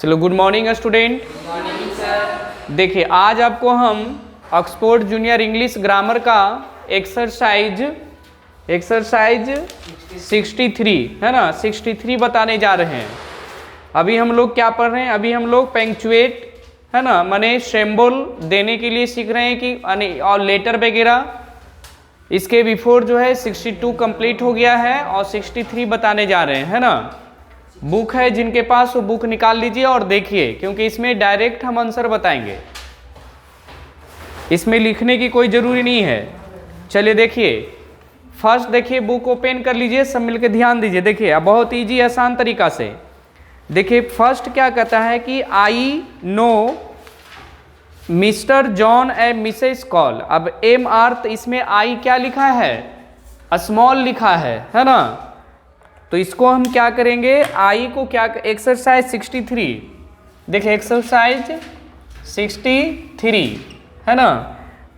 चलो good morning student. देखिए आज आपको हम ऑक्सफोर्ड जूनियर इंग्लिश ग्रामर का एक्सरसाइज 63 है ना, 63 बताने जा रहे हैं। अभी हम लोग क्या पढ़ रहे हैं, अभी हम लोग पेंक्चुएट है ना, माने सिंबल देने के लिए सीख रहे हैं कि और लेटर वगैरह। इसके बिफोर जो है 62 कंप्लीट हो गया है और 63 बताने जा रहे हैं, है ना। बुक है जिनके पास वो बुक निकाल लीजिए और देखिए, क्योंकि इसमें डायरेक्ट हम आंसर बताएंगे, इसमें लिखने की कोई ज़रूरी नहीं है। चलिए देखिए, फर्स्ट देखिए बुक ओपन कर लीजिए, सब मिलकर ध्यान दीजिए। देखिए अब बहुत इजी आसान तरीका से देखिए, फर्स्ट क्या कहता है कि I know mister John A Mrs call. अब एम आर, तो इसमें आई क्या लिखा है, स्मॉल लिखा है ना। तो इसको हम क्या करेंगे, आई को क्या, एक्सरसाइज 63 देखिए, एक्सरसाइज 63 है ना।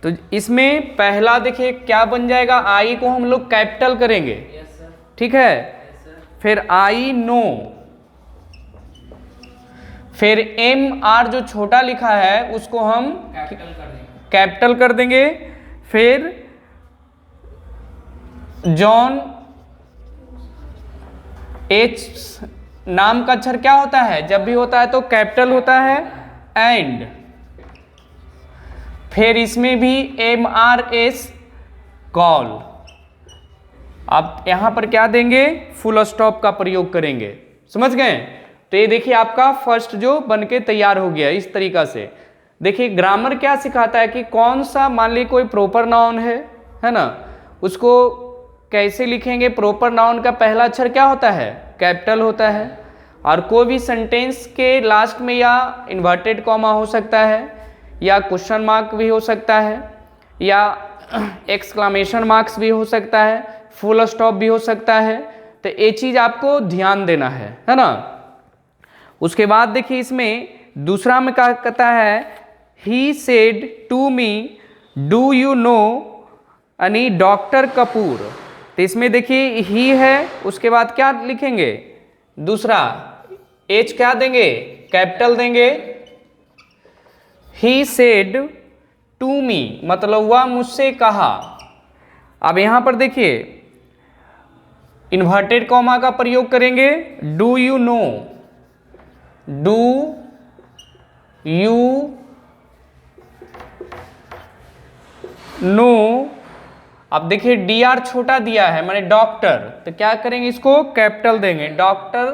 तो इसमें पहला देखिए क्या बन जाएगा, आई को हम लोग कैपिटल करेंगे, ठीक है। फिर आई नो, फिर एम आर जो छोटा लिखा है उसको हम कैपिटल कर देंगे। फिर जॉन, एच नाम का अक्षर क्या होता है, जब भी होता है तो कैपिटल होता है, एंड फिर इसमें भी एम आर एस कॉल। आप यहां पर क्या देंगे, फुल स्टॉप का प्रयोग करेंगे, समझ गए। तो ये देखिए आपका फर्स्ट जो बनके तैयार हो गया इस तरीका से। देखिए ग्रामर क्या सिखाता है कि कौन सा, मान ली कोई प्रॉपर नाउन है ना, उसको कैसे लिखेंगे। प्रॉपर नाउन का पहला अक्षर क्या होता है, कैपिटल होता है। और कोई भी सेंटेंस के लास्ट में या इन्वर्टेड कॉमा हो सकता है, या क्वेश्चन मार्क भी हो सकता है, या एक्सक्लामेशन मार्क्स भी हो सकता है, फुल स्टॉप भी हो सकता है। तो ये चीज़ आपको ध्यान देना है ना। उसके बाद देखिए इसमें दूसरा में क्या कहता है, he said to me do you know यानी डॉक्टर कपूर। तो इसमें देखिए ही है, उसके बाद क्या लिखेंगे, दूसरा एच क्या देंगे, कैपिटल देंगे। ही सेड टू मी मतलब वह मुझसे कहा। अब यहां पर देखिए इन्वर्टेड कॉमा का प्रयोग करेंगे, do you no, do you no. अब देखिए डी आर छोटा दिया है, माने डॉक्टर, तो क्या करेंगे, इसको कैपिटल देंगे, डॉक्टर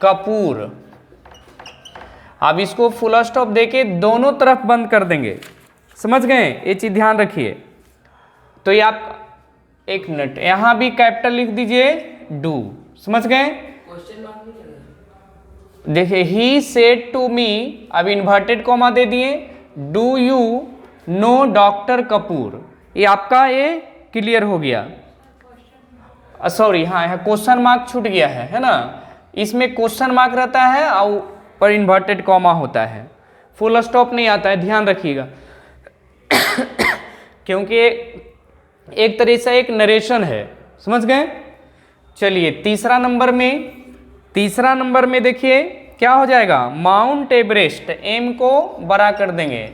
कपूर। अब इसको फुल स्टॉप देके दोनों तरफ बंद कर देंगे, समझ गए, ये चीज ध्यान रखिए। तो ये आप एक मिनट, यहां भी कैपिटल लिख दीजिए, डू, समझ गए। देखिए ही सेड टू मी, अब इन्वर्टेड कॉमा दे दिए, do you no doctor Kapoor. ये आपका ये क्लियर हो गया। सॉरी, हाँ यहाँ क्वेश्चन मार्क छूट गया है ना। इसमें क्वेश्चन मार्क रहता है और पर इन्वर्टेड कॉमा होता है, फुल स्टॉप नहीं आता है, ध्यान रखिएगा। क्योंकि एक तरह से एक नरेशन है, समझ गए। चलिए तीसरा नंबर में देखिए क्या हो जाएगा, माउंट एवरेस्ट, एम को बड़ा कर देंगे,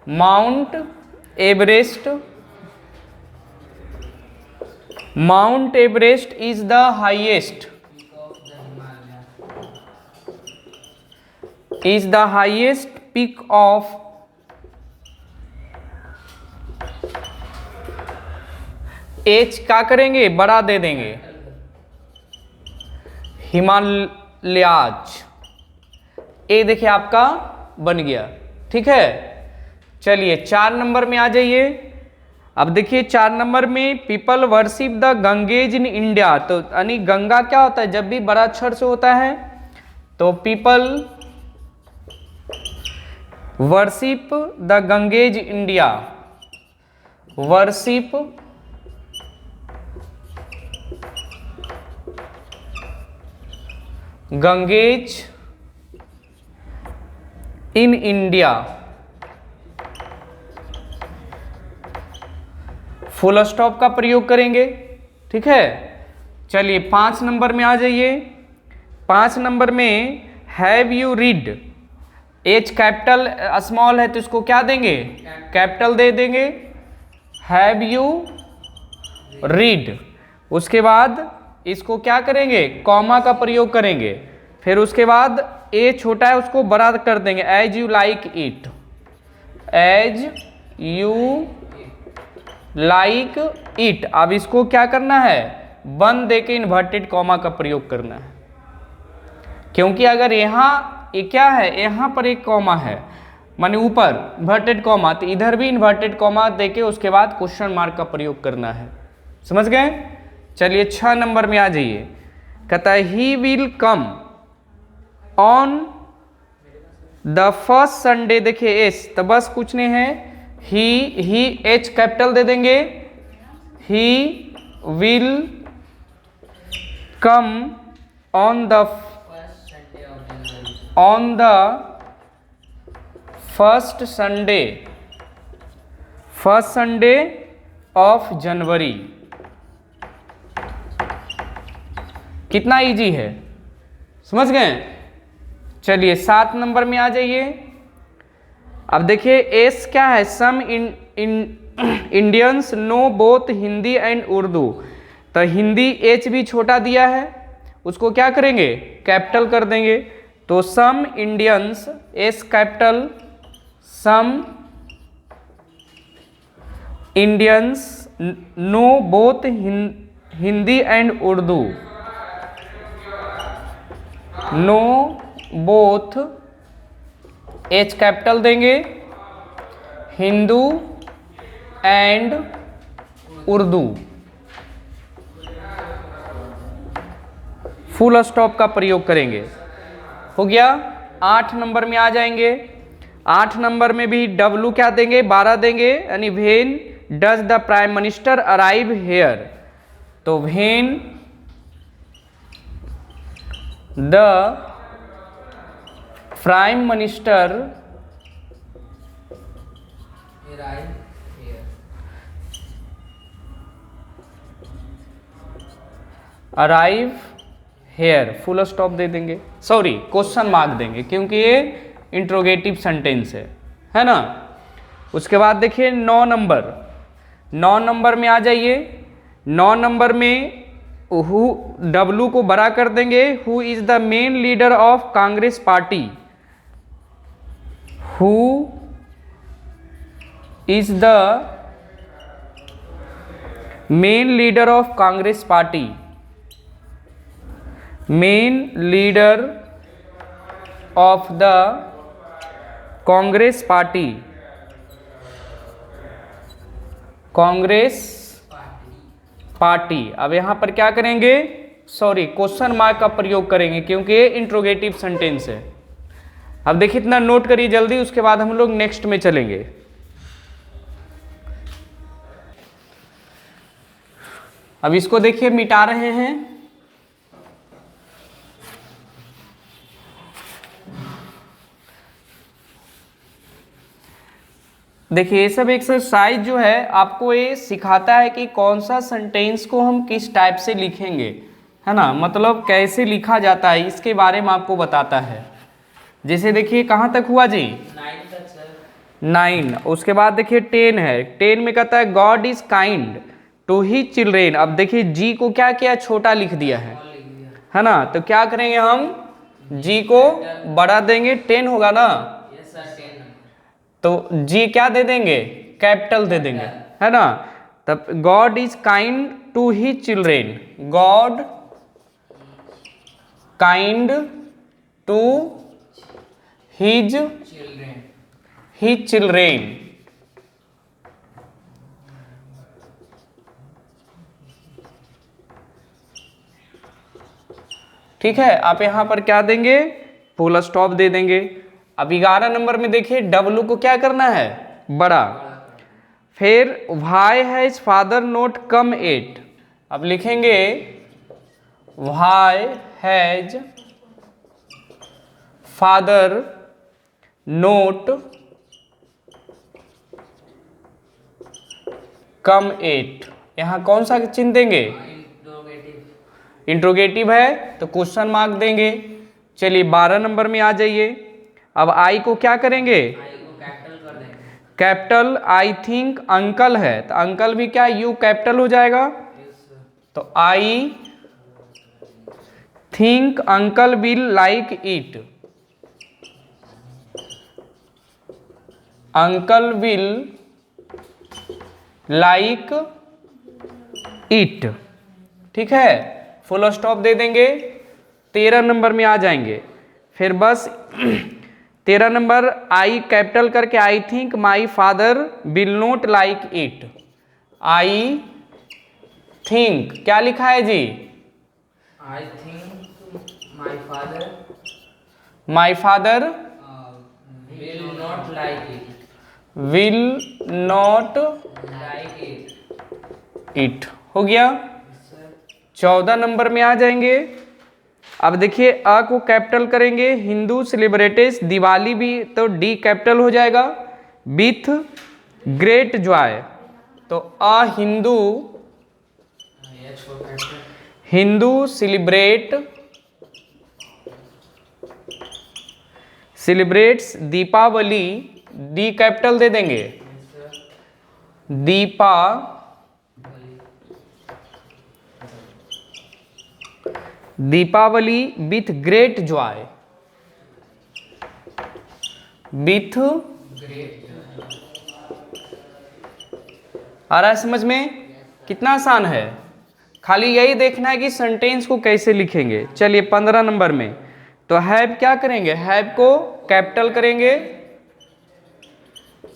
mount Everest. Mount Everest is the highest peak of H क्या करेंगे, बड़ा दे देंगे, हिमालयाज। ये देखिए आपका बन गया, ठीक है। चलिए 4 नंबर में आ जाइए। अब देखिए 4 नंबर में people worship the Ganges in India. तो यानी गंगा क्या होता है, जब भी बड़ा अक्षर से होता है तो people worship the Ganges India, worship Ganges in India. Full stop का प्रयोग करेंगे, ठीक है। चलिए 5 नंबर में आ जाइए। 5 नंबर में have you read, H capital small है तो इसको क्या देंगे, कैपिटल दे देंगे, हैव यू रीड। उसके बाद इसको क्या करेंगे, कॉमा का प्रयोग करेंगे। फिर उसके बाद ए छोटा है उसको बड़ा कर देंगे, as you like it, as you like it. अब इसको क्या करना है, बंद देके इन्वर्टेड कॉमा का प्रयोग करना है, क्योंकि अगर यहाँ ये क्या है, यहाँ पर एक कॉमा है माने ऊपर इन्वर्टेड कॉमा, तो इधर भी इन्वर्टेड कॉमा देके उसके बाद क्वेश्चन मार्क का प्रयोग करना है। समझ गए। चलिए 6 नंबर में आ जाइए। कहता है he will come on the first Sunday. देखिए एस तो बस कुछ नहीं है, ही एच कैपिटल दे देंगे, he will come on the first Sunday of January. कितना इजी है, समझ गए। चलिए 7 नंबर में आ जाइए। अब देखिए एस क्या है, some Indians know both Hindi and Urdu. तो हिंदी एच भी छोटा दिया है, उसको क्या करेंगे, कैपिटल कर देंगे। तो some Indians, S capital, some Indians know both Hindi and Urdu, know both, H capital देंगे, Hindu and Urdu, full stop का प्रयोग करेंगे। हो गया। 8 नंबर में आ जाएंगे। 8 नंबर में भी डब्लू क्या देंगे, 12 देंगे, यानी when does the prime minister arrive here. तो when the prime minister arrive here, full stop दे देंगे, सॉरी क्वेश्चन मार्क देंगे क्योंकि ये इंट्रोगेटिव सेंटेंस है ना। उसके बाद देखिए 9 नंबर में आ जाइए। 9 नंबर में हु, डब्लू को बड़ा कर देंगे, who is the main leader of Congress party, who is the main leader of Congress party, main leader of the Congress party, Congress party. अब यहां पर क्या करेंगे, सॉरी क्वेश्चन मार्क का प्रयोग करेंगे क्योंकि ये इंट्रोगेटिव सेंटेंस है। अब देखिए इतना नोट करिए जल्दी, उसके बाद हम लोग नेक्स्ट में चलेंगे। अब इसको देखिए मिटा रहे हैं। देखिए ये सब एक्सरसाइज जो है आपको ये सिखाता है कि कौन सा सेंटेंस को हम किस टाइप से लिखेंगे, है ना, मतलब कैसे लिखा जाता है इसके बारे में आपको बताता है। जैसे देखिए कहाँ तक हुआ जी, 9। उसके बाद देखिए 10 है। 10 में कहता है God is kind to his children. अब देखिए जी को क्या किया, छोटा लिख दिया है ना, तो क्या करेंगे हम, जी को बड़ा देंगे, 10 होगा ना, तो जी क्या दे देंगे, कैपिटल दे देंगे, है ना। तब God is kind to his children, God kind to his children. ठीक है, आप यहां पर क्या देंगे, फुल स्टॉप दे देंगे। अब 11 नंबर में देखिए डब्लू को क्या करना है, बड़ा। फिर why has father not come at. अब लिखेंगे why has father not come at. यहां कौन सा चिन्ह देंगे, इंट्रोगेटिव है तो क्वेश्चन मार्क देंगे। चलिए 12 नंबर में आ जाइए। अब आई को क्या करेंगे? कैपिटल। आई थिंक अंकल है तो अंकल भी क्या यू कैपिटल हो जाएगा। तो I think uncle will like it. Uncle will like it. ठीक है, फुल स्टॉप दे देंगे। 13 नंबर में आ जाएंगे। फिर बस 13 नंबर आई कैपिटल करके I think my father will not like it. I think क्या लिखा है जी? I think my father will not like it. Will not like it. It हो गया। 14 नंबर में आ जाएंगे। अब देखिए अ को कैपिटल करेंगे, हिंदू सेलिब्रेटेस दिवाली भी तो डी कैपिटल हो जाएगा विथ ग्रेट जॉय। तो a Hindu celebrates Deepavali D capital दे देंगे। Deepavali with great joy. With आ रहा है समझ में? कितना आसान है, खाली यही देखना है कि सेंटेंस को कैसे लिखेंगे। चलिए 15 नंबर में तो हैव क्या करेंगे? हैव को कैपिटल करेंगे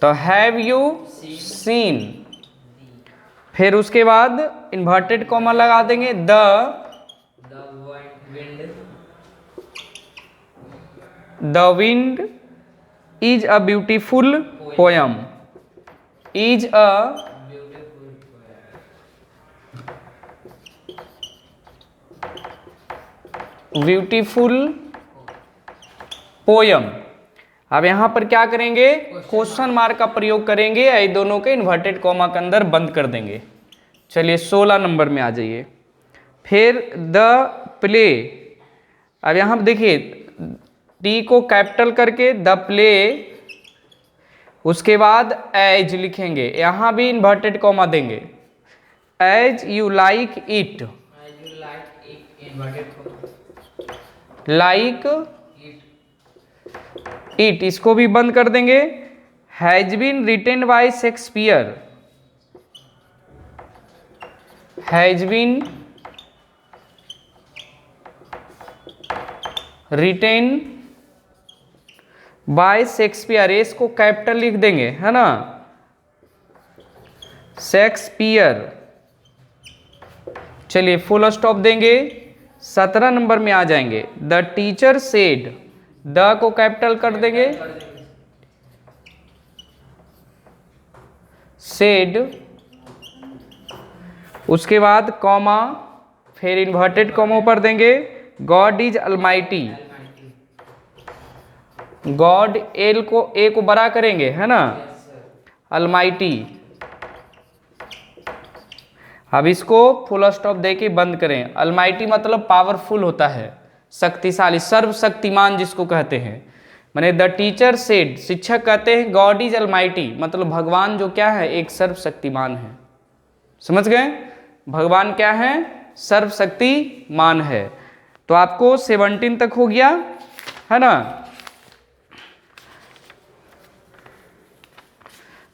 तो हैव यू सीन। फिर उसके बाद इन्वर्टेड कॉमा लगा देंगे the wind is a beautiful poem. Is a beautiful poem. अब यहां पर क्या करेंगे? क्वेश्चन मार्क का प्रयोग करेंगे, ये दोनों के इन्वर्टेड कॉमा के अंदर बंद कर देंगे। चलिए 16 नंबर में आ जाइए। फिर द प्ले। अब यहां देखिए टी को कैपिटल करके द प्ले, उसके बाद एज लिखेंगे, यहां भी इन्वर्टेड कॉमा देंगे। As you like it. Like it इसको भी बंद कर देंगे। Has been written by Shakespeare. Has been written by Shakespeare, इसको कैपिटल लिख देंगे, है ना, शेक्सपियर। चलिए फुल स्टॉप देंगे। 17 नंबर में आ जाएंगे। द टीचर सेड, द को कैपिटल कर देंगे, सेड, उसके बाद कॉमा, फिर इन्वर्टेड कॉमा पर देंगे। God is Almighty. God L को ए को बड़ा करेंगे, है ना, अलमाइटी। अब इसको फुल स्टॉप देके बंद करें। अलमाइटी मतलब पावरफुल होता है, शक्तिशाली, सर्वशक्तिमान जिसको कहते हैं। माने द टीचर सेड, शिक्षक कहते हैं गॉड इज अलमाइटी, मतलब भगवान जो क्या है, एक सर्वशक्तिमान है। समझ गए? भगवान क्या है? सर्वशक्तिमान है। तो आपको 17 तक हो गया, है ना।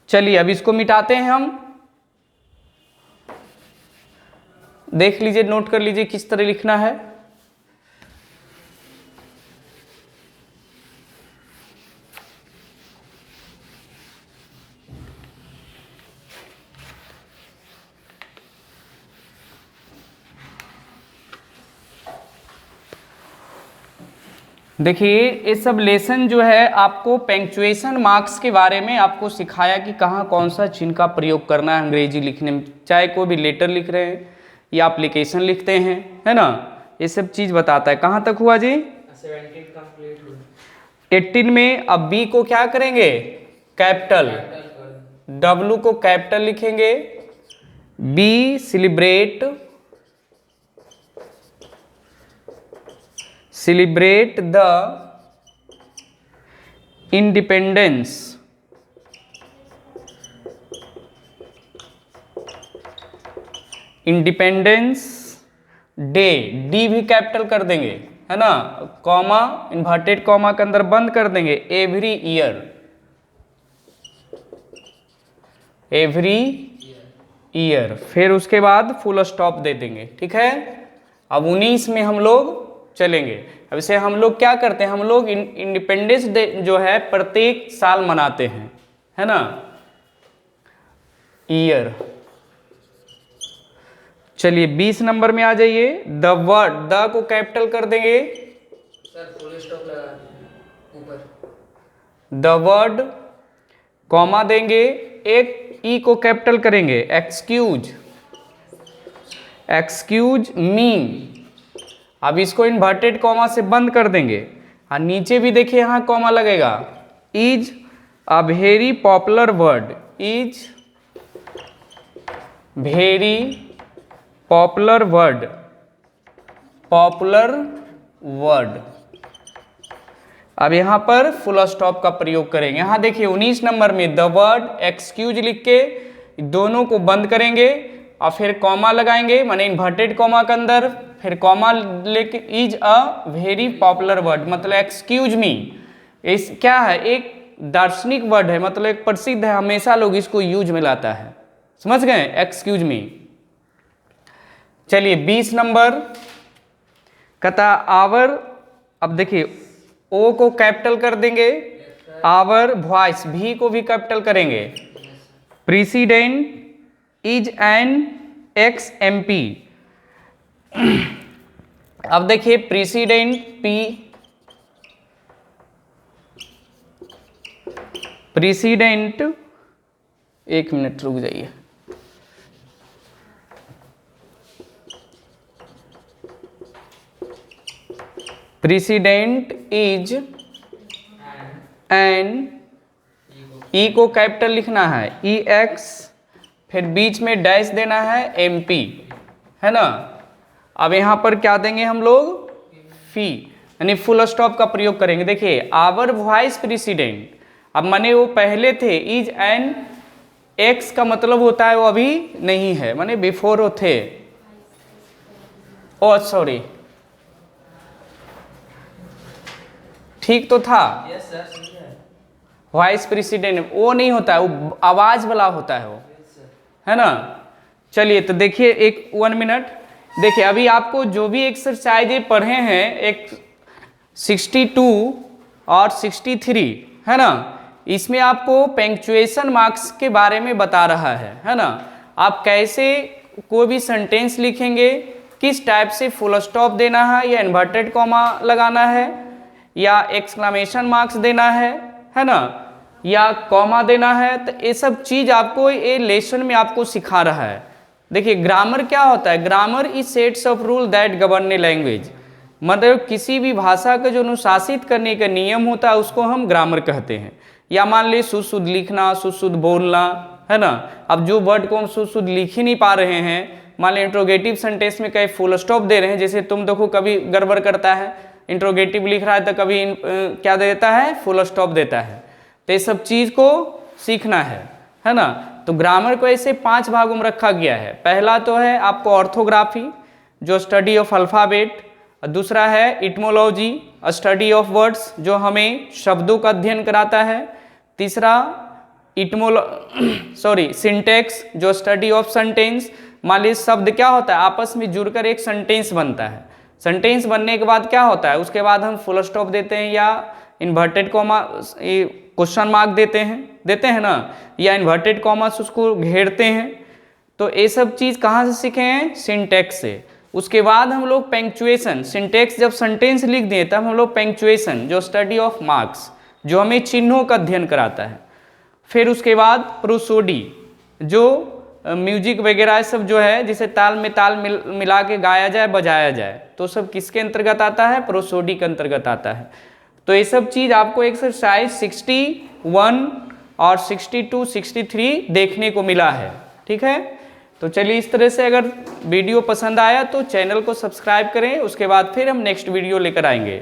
चलिए अब इसको मिटाते हैं हम। देख लीजिए, नोट कर लीजिए किस तरह लिखना है। देखिए ये सब लेसन जो है आपको पंक्चुएशन मार्क्स के बारे में आपको सिखाया कि कहाँ कौन सा चिन्ह का प्रयोग करना है अंग्रेजी लिखने में, चाहे कोई भी लेटर लिख रहे हैं या एप्लीकेशन लिखते हैं, है ना, ये सब चीज़ बताता है। कहाँ तक हुआ जी? 17 कंप्लीट हुआ। 18 में अब बी को क्या करेंगे? कैपिटल। डब्लू को कैपिटल लिखेंगे। B celebrate celebrate the Independence Day, D भी कैपिटल कर देंगे, है ना, कॉमा इन्वर्टेड कॉमा के अंदर बंद कर देंगे, एवरी ईयर, फिर उसके बाद फुल स्टॉप दे देंगे। ठीक है, अब 19 में हम लोग चलेंगे। अब इसे हम लोग क्या करते हैं, हम लोग इंडिपेंडेंस डे जो है प्रत्येक साल मनाते हैं, है ना, ईयर। चलिए 20 नंबर में आ जाइए। द वर्ड, द को कैपिटल कर देंगे, सर फुल स्टॉप लगा ऊपर। द वर्ड, कॉमा देंगे, एक ई को कैपिटल करेंगे, एक्सक्यूज मी। अब इसको इन्वर्टेड कॉमा से बंद कर देंगे और नीचे भी देखिए यहाँ कॉमा लगेगा। Is a very popular word, is very popular word. अब यहाँ पर फुल स्टॉप का प्रयोग करेंगे। यहाँ देखिए 19 नंबर में द वर्ड एक्सक्यूज लिख के दोनों को बंद करेंगे और फिर कॉमा लगाएंगे, माने इन्वर्टेड कॉमा के अंदर, फिर कॉमा लेके is a very popular word, मतलब एक्सक्यूज मी। इस क्या है, एक दार्शनिक वर्ड है, मतलब एक प्रसिद्ध है, हमेशा लोग इसको यूज में लाता है। समझ गए, एक्सक्यूज मी। चलिए 20 नंबर कहता आवर। अब देखिए ओ को कैपिटल कर देंगे, आवर वॉइस, भी को भी कैपिटल करेंगे। President is an x MP। अब देखिए प्रेसिडेंट पी, प्रेसिडेंट, एक मिनट रुक जाइए, प्रेसिडेंट इज एन, ई को कैपिटल लिखना है, EX, फिर बीच में डैश देना है MP, है ना। अब यहाँ पर क्या देंगे हम लोग, फी, यानी फुल स्टॉप का प्रयोग करेंगे। देखिए आवर वाइस प्रेसिडेंट, अब माने वो पहले थे, इज एन एक्स का मतलब होता है वो अभी नहीं है, माने बिफोर वो थे। ओ सॉरी, ठीक तो था, यस सर सही है। वाइस प्रेसिडेंट वो नहीं होता है, वो आवाज वाला होता है वो, है ना। चलिए तो देखिए एक 1 मिनट देखिए, अभी आपको जो भी एक्सरसाइज पढ़े हैं, एक 62 और 63, है ना, इसमें आपको पंक्चुएशन मार्क्स के बारे में बता रहा है ना। आप कैसे कोई भी सेंटेंस लिखेंगे, किस टाइप से फुल स्टॉप देना है या इन्वर्टेड कॉमा लगाना है या एक्सक्लेमेशन मार्क्स देना है ना, या कॉमा देना है, तो ये सब चीज़ आपको ये लेसन में आपको सिखा रहा है। देखिए ग्रामर क्या होता है, grammar is sets of rule that govern a language, मतलब किसी भी भाषा का जो अनुशासित करने का नियम होता है उसको हम ग्रामर कहते हैं। या मान लीजिए शुद्ध शुद्ध लिखना, शुद्ध शुद्ध बोलना, है ना। अब जो वर्ड को हम शुद्ध शुद्ध लिख ही नहीं पा रहे हैं, मान लीजिए इंट्रोगेटिव सेंटेंस में कहीं फुल स्टॉप दे रहे हैं, जैसे तुम देखो कभी गड़बड़ करता है, इंट्रोगेटिव लिख रहा है तो कभी क्या देता है, फुल स्टॉप देता है। तो ये सब चीज़ को सीखना है ना। तो ग्रामर को ऐसे 5 भागों में रखा गया है। पहला तो है आपको ऑर्थोग्राफी, जो स्टडी ऑफ अल्फ़ाबेट, दूसरा है इटमोलॉजी, स्टडी ऑफ वर्ड्स, जो हमें शब्दों का अध्ययन कराता है। तीसरा सिंटेक्स, जो स्टडी ऑफ सेंटेंस, मान लीजिए शब्द क्या होता है, आपस में जुड़कर एक सेंटेंस बनता है। सेंटेंस बनने के बाद क्या होता है, उसके बाद हम फुल स्टॉप देते हैं या इन्वर्टेड कॉमा क्वेश्चन मार्क देते हैं ना, या इन्वर्टेड कॉमा से उसको घेरते हैं। तो ये सब चीज़ कहाँ से सीखे हैं, सिंटेक्स से। उसके बाद हम लोग पंक्चुएशन, सिंटेक्स जब सेंटेंस लिख दिए तब हम लोग पंक्चुएशन, जो स्टडी ऑफ मार्क्स, जो हमें चिन्हों का अध्ययन कराता है। फिर उसके बाद प्रोसोडी, जो म्यूजिक वगैरह सब जो है, जिसे ताल में ताल मिला के गाया जाए, बजाया जाए, तो सब किसके अंतर्गत आता है, प्रोसोडी के अंतर्गत आता है। तो ये सब चीज़ आपको एक्सरसाइज 61 और 62, 63 देखने को मिला है। ठीक है, तो चलिए इस तरह से अगर वीडियो पसंद आया तो चैनल को सब्सक्राइब करें, उसके बाद फिर हम नेक्स्ट वीडियो लेकर आएंगे।